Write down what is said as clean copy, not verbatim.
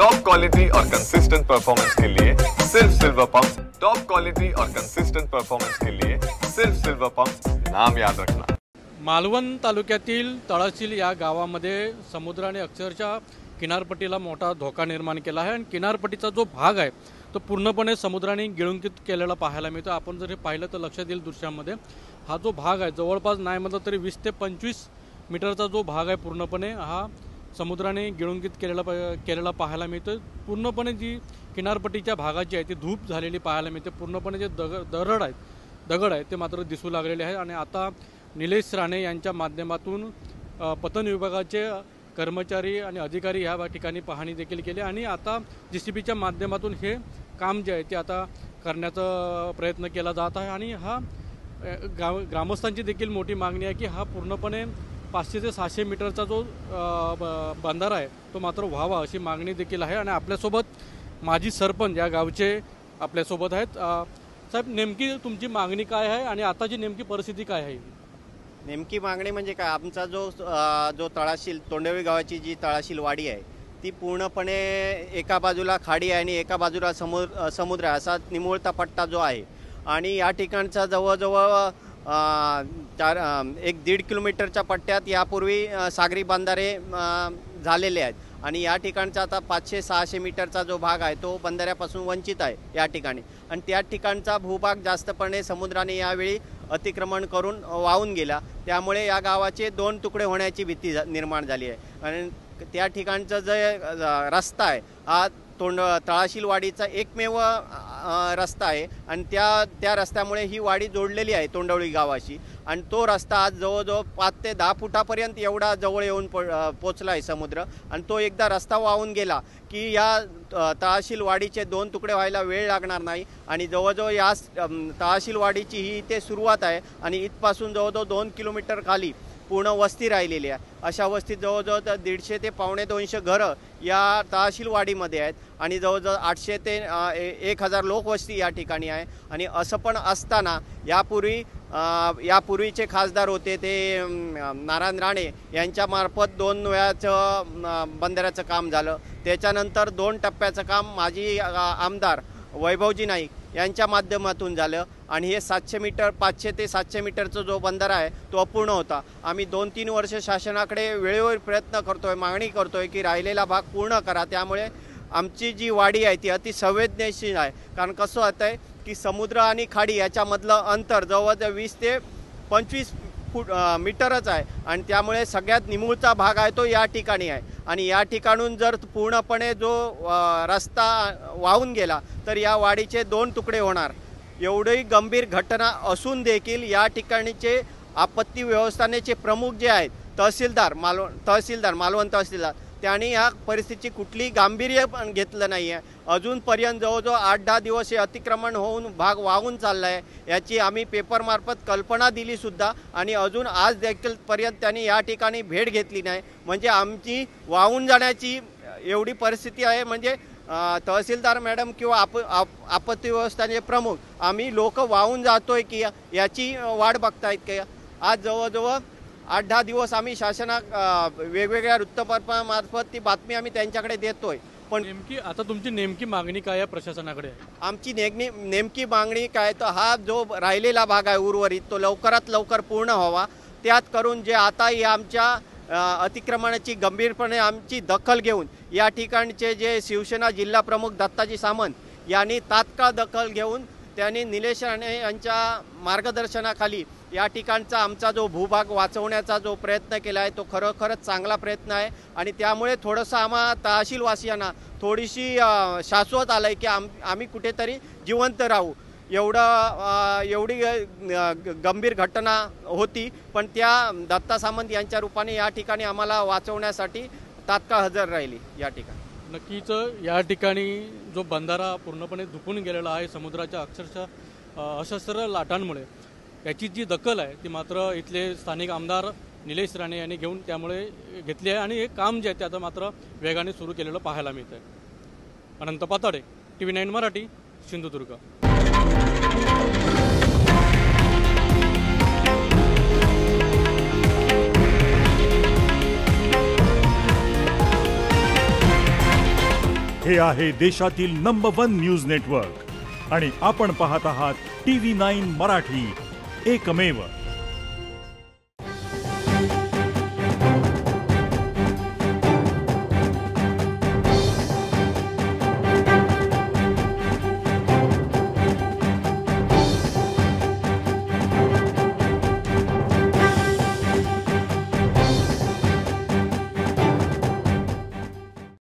Top quality और consistent performance के लिए सिर्फ सिल्वर पंप्स। टॉप क्वालिटी और कंसिस्टेंट परफॉर्मेंस के लिए सिर्फ सिल्वर पंप्स, नाम याद रखना। मालवण तालुक्यातील तळाशील या गावामध्ये समुद्राने अक्षरशः किनारपट्टीला मोठा धोका निर्माण केला आहे आणि किनारपट्टीचा जो भाग आहे तो पूर्णपणे समुद्राने गिळंकित केलेला पाहायला मिळतो। आपण जर हे पाहिलं तर लक्षात येईल दृश्यामध्ये हा जो भाग आहे जवळपास नाही म्हटलं तरी 20 ते 25 मीटरचा जो भाग आहे पूर्णपणे हा समुद्राने गिळंकित केलेला पाहायला मिळतो। पूर्णपणे जी किनारपट्टीच्या भागाची आहे ती धूप झालेली पाहायला मिळते। पूर्णपणे जे दगड आहेत ते मात्र दिसू लागलेले आहे आणि आता निलेश राणे यांच्या माध्यमातून पतन विभागाचे कर्मचारी आणि अधिकारी या ठिकाणी पाहणी देखील केली आणि आता JCBच्या माध्यमातून हे काम जे आहे ते आता करण्याचा प्रयत्न केला जात आहे आणि हा ग्रामस्थांची देखील मोठी मागणी आहे की हा पूर्णपणे 500 ते 600 मीटरचा जो बंधारा आहे तो मात्र व्हावा अशी मागणी देखील आहे। आणि आपल्यासोबत माजी सरपंच या गावचे आपल्यासोबत आहेत। साहेब, नेमकी तुमची मागणी काय आहे आणि आताची नेमकी परिस्थिती काय आहे? नेमकी मागणी म्हणजे काय, आमचा जो तळाशील तोंडवळी गावाची जी तळाशील वाडी आहे ती पूर्णपणे एका बाजूला खाडी आहे आणि एका बाजूला समुद्र आहे, असा निमुळता पट्टा जो आहे आणि या ठिकाणचा जवळजवळ 1-1.5 किलोमीटरच्या पट्ट्यात यापूर्वी सागरी बंधारे झालेले आहेत आणि या ठिकाणचा आता 500-600 मीटरचा जो भाग आहे तो बंधाऱ्यापासून वंचित आहे या ठिकाणी आणि त्या ठिकाणचा भूभाग जास्तपणे समुद्राने यावेळी अतिक्रमण करून वाहून गेला, त्यामुळे या गावाचे 2 तुकडे होण्याची भीती निर्माण झाली आहे आणि त्या ठिकाणचा जे रस्ता आहे हा तळाशील वाडीचा एकमेव रस्ता आहे आणि त्या रस्त्यामुळे ही वाडी जोडलेली आहे तोंडवळी गावाशी आणि तो रस्ता आज जवळजवळ 5 ते 10 फुटापर्यंत एवढा जवळ येऊन पोचला आहे समुद्र आणि तो एकदा रस्ता वाहून गेला की या तळाशील वाडीचे 2 तुकडे व्हायला वेळ लागणार नाही आणि जवळजवळ या तळाशील वाडीची ही इथे सुरुवात आहे आणि इथपासून जवळजवळ 2 किलोमीटर खाली पूर्ण वस्ती राहिलेली आहे। अशा वस्तीत जवळजवळ 150 ते 250 घरं या तळाशील वाडीमध्ये आहेत आणि जवळजवळ 800 ते 1000 लोकवस्ती या ठिकाणी आहे आणि असं पण असताना यापूर्वीचे खासदार होते ते नारायण राणे यांच्यामार्फत 2 वेळाचं बंधाऱ्याचं काम झालं, त्याच्यानंतर 2 टप्प्याचं काम माजी आमदार वैभवजी नाईक यांच्या माध्यमातून झालं आणि हे 500 ते 700 मीटरचा जो बंधारा आहे तो अपूर्ण होता। आम्ही 2-3 वर्ष शासनाकडे वेळोवेळी प्रयत्न करतोय, मागणी करतोय की राहिलेला भाग पूर्ण करा। त्यामुळे आमची जी वाडी आहे ती अति संवेदनशील आहे, कारण कसं होतं आहे की समुद्र आणि खाडी याच्यामधलं अंतर जवळजवळ 20 ते 25 मीटरच आहे आणि त्यामुळे सगळ्यात निमुळता भाग आहे तो या ठिकाणी आहे आणि या ठिकाणून जर पूर्णपणे जो रस्ता वाहून गेला तर या वाडीचे 2 तुकडे होणार। एवढी गंभीर घटना असून देखील या ठिकाणीचे आपत्ती व्यवस्थापनेचे प्रमुख जे आहेत मालवण तहसीलदार त्यांनी या परिस्थितीची कुठलीही गांभीर्य पण घेतलं नाही आहे। अजूनपर्यंत जवळजवळ 8-10 दिवस हे अतिक्रमण होऊन भाग वाहून चालला आहे, याची आम्ही पेपरमार्फत कल्पना दिली सुद्धा आणि अजून आज देखील पर्यंत त्यांनी या ठिकाणी भेट घेतली नाही। म्हणजे आमची वाहून जाण्याची एवढी परिस्थिती आहे, म्हणजे तहसीलदार मॅडम किंवा आपत्ती व्यवस्थापनाचे प्रमुख आम्ही लोक वाहून जातोय की याची वाट बघतायत की आज जवळजवळ 8-10 दिवस आम्ही वेगवेगळ्या वृत्तपत्रामार्फत ती बातमी आम्ही त्यांच्याकडे देतोय। पण नेमकी आता तुमची नेमकी मागणी काय आहे प्रशासनाकडे? आमची नेमकी मागणी काय, तर हा जो राहिलेला भाग आहे उर्वरित तो लवकरात लवकर पूर्ण व्हावा, त्यात करून जे आता आमच्या अतिक्रमणाची गंभीरपणे आमची दखल घेऊन या ठिकाणचे जे शिवसेना जिल्हा प्रमुख दत्ताजी सामंत यांनी तात्काळ दखल घेऊन त्यांनी निलेश राणे यांच्या मार्गदर्शनाखाली या ठिकाणचा आमचा जो भूभाग वाचवण्याचा जो प्रयत्न केला आहे तो खरोखरच चांगला प्रयत्न आहे आणि त्यामुळे थोडंसं आम्हा तहसीलवासियांना थोडीशी शाश्वत आलं आहे की आम्ही कुठेतरी जिवंत राहू। एवढी गंभीर घटना होती पण त्या दत्ता सामंत यांच्या रूपाने या ठिकाणी आम्हाला वाचवण्यासाठी तात्काळ हजर राहिली या ठिकाणी। नक्कीच या ठिकाणी जो बंधारा पूर्णपणे धुपून गेलेला आहे समुद्राच्या अक्षरशः अशस्त्र लाटांमुळे, याची जी दखल आहे ती मात्र इथले स्थानिक आमदार निलेश राणे यांनी त्यामुळे घेतली आहे आणि हे काम जे आहे ते आता मात्र वेगाने सुरू केलेलं पाहायला मिळतं आहे। अनंत पाताडे, TV9 मराठी, सिंधुदुर्ग। हे आहे देशातील नंबर 1 न्यूज नेटवर्क आणि आपण पाहत आहात TV9 मराठी, एकमेव.